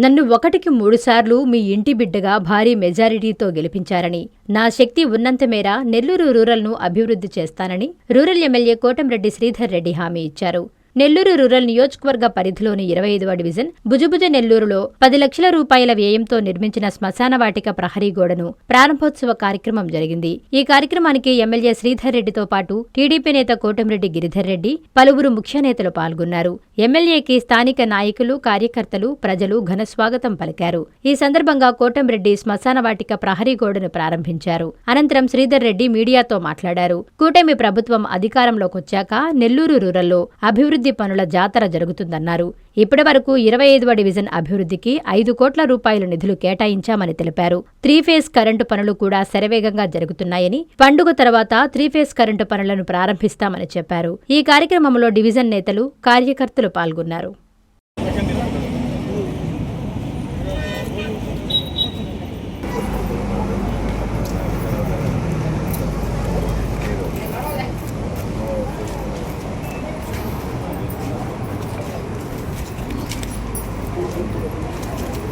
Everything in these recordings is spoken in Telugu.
నన్ను 1కి 3 సార్లు మీ ఇంటి బిడ్డగా భారీ మెజారిటీతో గెలిపించారని, నా శక్తి ఉన్నంత మేర నెల్లూరు రూరల్ను అభివృద్ధి చేస్తానని రూరల్ ఎమ్మెల్యే కోటంరెడ్డి శ్రీధర్ రెడ్డి హామీ ఇచ్చారు. నెల్లూరు రూరల్ నియోజకవర్గ పరిధిలోని 25వ డివిజన్ భుజభుజ నెల్లూరులో 10 లక్షల రూపాయల వ్యయంతో నిర్మించిన శ్మశానవాటిక ప్రహరీ గోడను ప్రారంభోత్సవ కార్యక్రమం జరిగింది. ఈ కార్యక్రమానికి ఎమ్మెల్యే శ్రీధర్ రెడ్డితో పాటు టీడీపీ నేత కోటంరెడ్డి గిరిధర్ రెడ్డి, పలువురు ముఖ్య నేతలు పాల్గొన్నారు. ఎమ్మెల్యేకి స్థానిక నాయకులు, కార్యకర్తలు, ప్రజలు ఘన స్వాగతం పలికారు. ఈ సందర్భంగా కోటంరెడ్డి శ్మశానవాటిక ప్రహరీ గోడను ప్రారంభించారు. అనంతరం శ్రీధర్ రెడ్డి మీడియాతో మాట్లాడారు. కూటమి ప్రభుత్వం అధికారంలోకొచ్చాక నెల్లూరు రూరల్లో అభివృద్ధి పనుల జాతర జరుగుతుందన్నారు. ఇప్పటి వరకు 25వ డివిజన్ అభివృద్ధికి 5 కోట్ల రూపాయల నిధులు కేటాయించామని తెలిపారు. 3 ఫేజ్ కరెంటు పనులు కూడా శరవేగంగా జరుగుతున్నాయని, పండుగ తర్వాత 3 ఫేజ్ కరెంటు పనులను ప్రారంభిస్తామని చెప్పారు. ఈ కార్యక్రమంలో డివిజన్ నేతలు, కార్యకర్తలు పాల్గొన్నారు.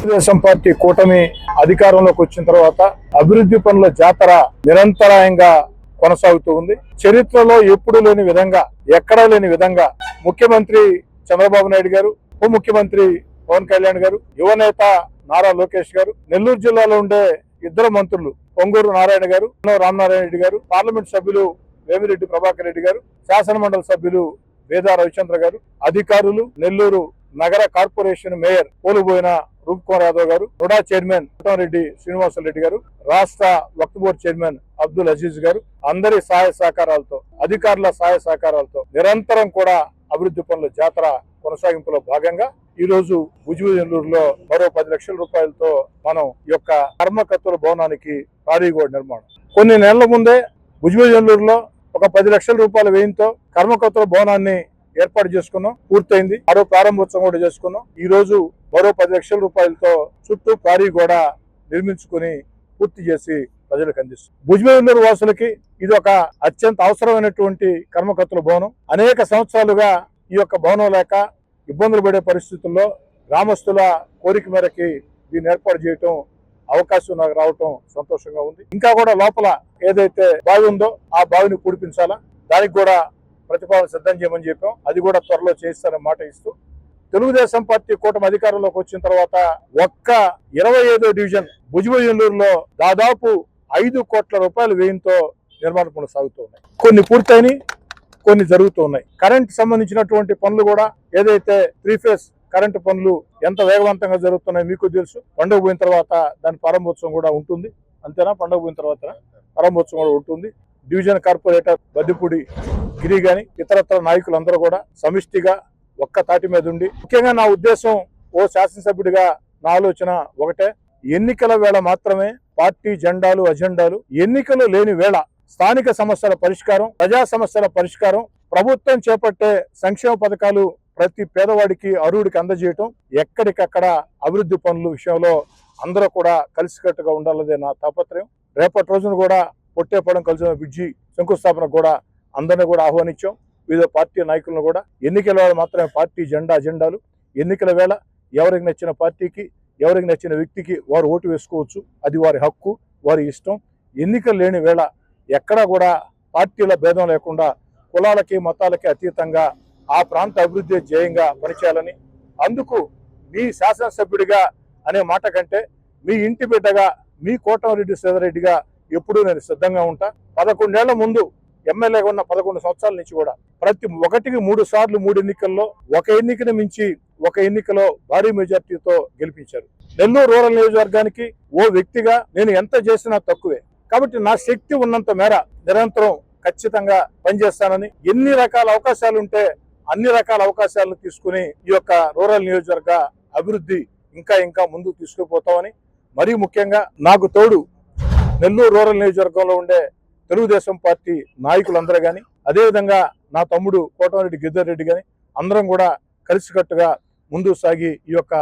తెలుగుదేశం పార్టీ కూటమి అధికారంలోకి వచ్చిన తర్వాత అభివృద్ధి పనుల జాతర నిరంతరాయంగా కొనసాగుతూ ఉంది. చరిత్రలో ఎప్పుడూ లేని విధంగా, ఎక్కడా లేని విధంగా ముఖ్యమంత్రి చంద్రబాబు నాయుడు గారు, ఉప ముఖ్యమంత్రి పవన్ కళ్యాణ్ గారు, యువనేత నారా లోకేష్ గారు, నెల్లూరు జిల్లాలో ఉండే 2 మంత్రులు పొంగూరు నారాయణ గారు, రామనారాయణ రెడ్డి గారు, పార్లమెంట్ సభ్యులు వేమిరెడ్డి ప్రభాకర్ రెడ్డి గారు, శాసనమండలి సభ్యులు వేదా రవిచంద్ర గారు, అధికారులు, నెల్లూరు నగర కార్పొరేషన్ మేయర్ పోలుబోయిన రూప్కుమార్ యాదవ్ గారు, రుడా చైర్మన్ రెడ్డి శ్రీనివాసరెడ్డి గారు, రాష్ట్ర వక్ఫ్ బోర్డు చైర్మన్ అబ్దుల్ అజీజ్ గారు, అందరి సహాయ సహకారాలతో, అధికారుల సహాయ సహకారాలతో నిరంతరం కూడా అభివృద్ధి పనుల జాతర కొనసాగింపులో భాగంగా ఈ రోజు భుజభుజనూరులో మరో 10 లక్షల రూపాయలతో మనం ఈ యొక్క కర్మకర్తల భవనానికి భారీ గోడ నిర్మాణం. కొన్ని నెలల ముందే భుజభుజనూరులో ఒక 10 లక్షల రూపాయల వ్యయంతో కర్మకర్తల భవనాన్ని ఏర్పాటు చేసుకున్నాం, పూర్తయింది. మరో ప్రారంభోత్సవం కూడా చేసుకున్నాం. ఈ రోజు మరో 10 లక్షల రూపాయలతో చుట్టూ భారీ గోడ నిర్మించుకుని పూర్తి చేసి ప్రజలకు అందిస్తుంది. భుజభుజనూరు వాసులకి ఇది ఒక అత్యంత అవసరమైనటువంటి కర్మకర్తల భవనం. అనేక సంవత్సరాలుగా ఈ యొక్క భవనం లేక ఇబ్బందులు పడే పరిస్థితుల్లో గ్రామస్తుల కోరిక మేరకి దీన్ని ఏర్పాటు చేయటం, అవకాశం నాకు రావటం సంతోషంగా ఉంది. ఇంకా కూడా లోపల ఏదైతే బావి ఉందో ఆ బావిని పూడిపించాలా, దానికి కూడా ప్రతిపాదన సిద్ధం చేయమని చెప్పాం. అది కూడా త్వరలో చేయిస్తానని మాట ఇస్తూ, తెలుగుదేశం పార్టీ కూటమి అధికారంలోకి వచ్చిన తర్వాత ఒక్క 25వ డివిజన్ భుజభుజనూరులో దాదాపు 5 కోట్ల రూపాయల వ్యయంతో నిర్మాణ పనులు సాగుతూ ఉన్నాయి. కొన్ని పూర్తయినాయి, కొన్ని జరుగుతూ ఉన్నాయి. కరెంట్ సంబంధించినటువంటి పనులు కూడా ఏదైతే 3 ఫేజ్ కరెంటు పనులు ఎంత వేగవంతంగా జరుగుతున్నాయి మీకు తెలుసు. పండుగ పోయిన తర్వాత దాని ప్రారంభోత్సవం కూడా ఉంటుంది. అంతేనా? పండుగ పోయిన తర్వాత ప్రారంభోత్సవం కూడా ఉంటుంది. డివిజన్ కార్పొరేటర్ బద్దిపూడి గిరి గాని ఇతరత్ర నాయకులందరూ కూడా సమిష్టిగా ఒక్క తాటి మీద ఉండి, ముఖ్యంగా నా ఉద్దేశం, ఓ శాసనసభ్యుడిగా నా ఆలోచన ఒకటే, ఎన్నికల వేళ మాత్రమే పార్టీ జెండాలు, అజెండాలు, ఎన్నికలు లేని వేళ స్థానిక సమస్యల పరిష్కారం, ప్రజా సమస్యల పరిష్కారం, ప్రభుత్వం చేపట్టే సంక్షేమ పథకాలు ప్రతి పేదవాడికి, అర్హుడికి అందజేయటం, ఎక్కడికక్కడ అభివృద్ధి పనుల విషయంలో అందరూ కూడా కలిసికట్టుగా ఉండాలదే నా తాపత్రయం. రేపటి రోజున కూడా పొట్టేపడం కలిసిన బ్రిడ్జి శంకుస్థాపన కూడా అందరినీ కూడా ఆహ్వానించాం. వివిధ పార్టీ నాయకులను కూడా. ఎన్నికల వేళ మాత్రమే పార్టీ జెండా, అజెండాలు. ఎన్నికల వేళ ఎవరికి నచ్చిన పార్టీకి, ఎవరికి నచ్చిన వ్యక్తికి వారు ఓటు వేసుకోవచ్చు. అది వారి హక్కు, వారి ఇష్టం. ఎన్నికలు లేని వేళ ఎక్కడా కూడా పార్టీల భేదం లేకుండా కులాలకి, మతాలకి అతీతంగా ఆ ప్రాంత అభివృద్ధి ధ్యేయంగా పనిచేయాలని, అందుకు మీ శాసనసభ్యుడిగా అనే మాట కంటే మీ ఇంటి బిడ్డగా, మీ కోటంరెడ్డి శ్రీధర్రెడ్డిగా ఎప్పుడూ నేను సిద్ధంగా ఉంటా. 11 ఏళ్ల ముందు ఎమ్మెల్యేగా ఉన్న 11 సంవత్సరాల నుంచి కూడా ప్రతి 1కి 3 సార్లు 3 ఎన్నికల్లో ఒక ఎన్నికను మించి ఒక ఎన్నికలో భారీ మెజార్టీతో గెలిపించారు. నెల్లూరు రూరల్ నియోజకవర్గానికి ఓ వ్యక్తిగా నేను ఎంత చేసినా తక్కువే. కాబట్టి నా శక్తి ఉన్నంత మేర నిరంతరం ఖచ్చితంగా పనిచేస్తానని, ఎన్ని రకాల అవకాశాలు ఉంటే అన్ని రకాల అవకాశాలను తీసుకుని ఈ యొక్క రూరల్ నియోజకవర్గ అభివృద్ధి ఇంకా ఇంకా ముందుకు తీసుకుపోతామని, మరీ ముఖ్యంగా నాకు తోడు నెల్లూరు రూరల్ నియోజకవర్గంలో ఉండే తెలుగుదేశం పార్టీ నాయకులందరూ కానీ, అదేవిధంగా నా తమ్ముడు కోటంరెడ్డి గిరిధర్ రెడ్డి కానీ అందరం కూడా కలిసికట్టుగా ముందుకు సాగి ఈ యొక్క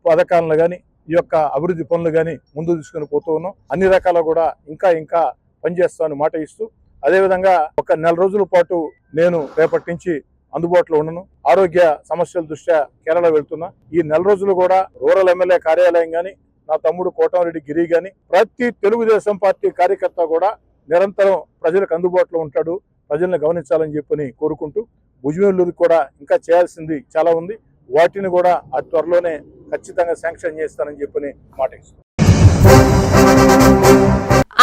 పథకాలను కానీ, ఈ యొక్క అభివృద్ధి పనులు కానీ ముందుకు తీసుకుని పోతూ ఉన్నాం. అన్ని రకాల కూడా ఇంకా ఇంకా పనిచేస్తామని మాట ఇస్తూ, అదేవిధంగా ఒక 4 రోజుల పాటు నేను రేపటి నుంచి అందుబాటులో ఉండను. ఆరోగ్య సమస్యల దృష్ట్యా కేరళ వెళ్తున్నా. ఈ నెల రోజులు కూడా రూరల్ ఎమ్మెల్యే కార్యాలయం గాని, నా తమ్ముడు కోటమిరెడ్డి గిరి గాని, ప్రతి తెలుగుదేశం పార్టీ కార్యకర్త కూడా నిరంతరం ప్రజలకు అందుబాటులో ఉంటాడు. ప్రజల్ని గమనించాలని చెప్పని కోరుకుంటూ, భుజనెల్లూరు కూడా ఇంకా చేయాల్సింది చాలా ఉంది. వాటిని కూడా అతి త్వరలోనే ఖచ్చితంగా శాంక్షన్ చేస్తానని చెప్పని మాట ఇస్తాను.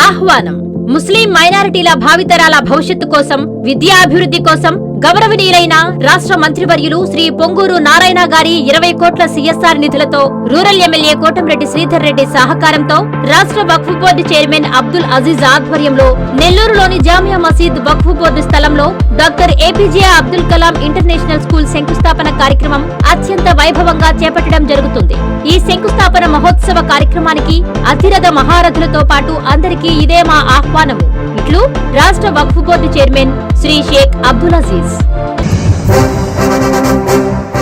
ఆహ్వానం. ముస్లిం మైనారిటీల భావితరాల భవిష్యత్తు కోసం, విద్యాభివృద్ధి కోసం గౌరవనీయులైన రాష్ట్ర మంత్రివర్యులు శ్రీ పొంగూరు నారాయణ గారి 20 కోట్ల సిఎస్ఆర్ నిధులతో రూరల్ ఎమ్మెల్యే కోటంరెడ్డి శ్రీధర్ రెడ్డి సహకారంతో రాష్ట్ర వక్ఫ్ బోర్డు చైర్మన్ అబ్దుల్ అజీజ్ ఆధ్వర్యంలో నెల్లూరులోని జామియా మసీద్ వక్ఫ్ బోర్డు స్థలంలో doctor APJ Abdul Kalam international school శంకుస్థాపన కార్యక్రమం అత్యంత వైభవంగా చేపట్టడం జరుగుతుంది. ఈ శంకుస్థాపన మహోత్సవ కార్యక్రమానికి అతిరథ మహారథులతో పాటు అందరికీ ఇదే మా ఆహ్వానము. ఇట్లు రాష్ట్ర వక్ఫ్ బోర్డు చైర్మన్ శ్రీ షేక్ అబ్దుల్ అజీజ్.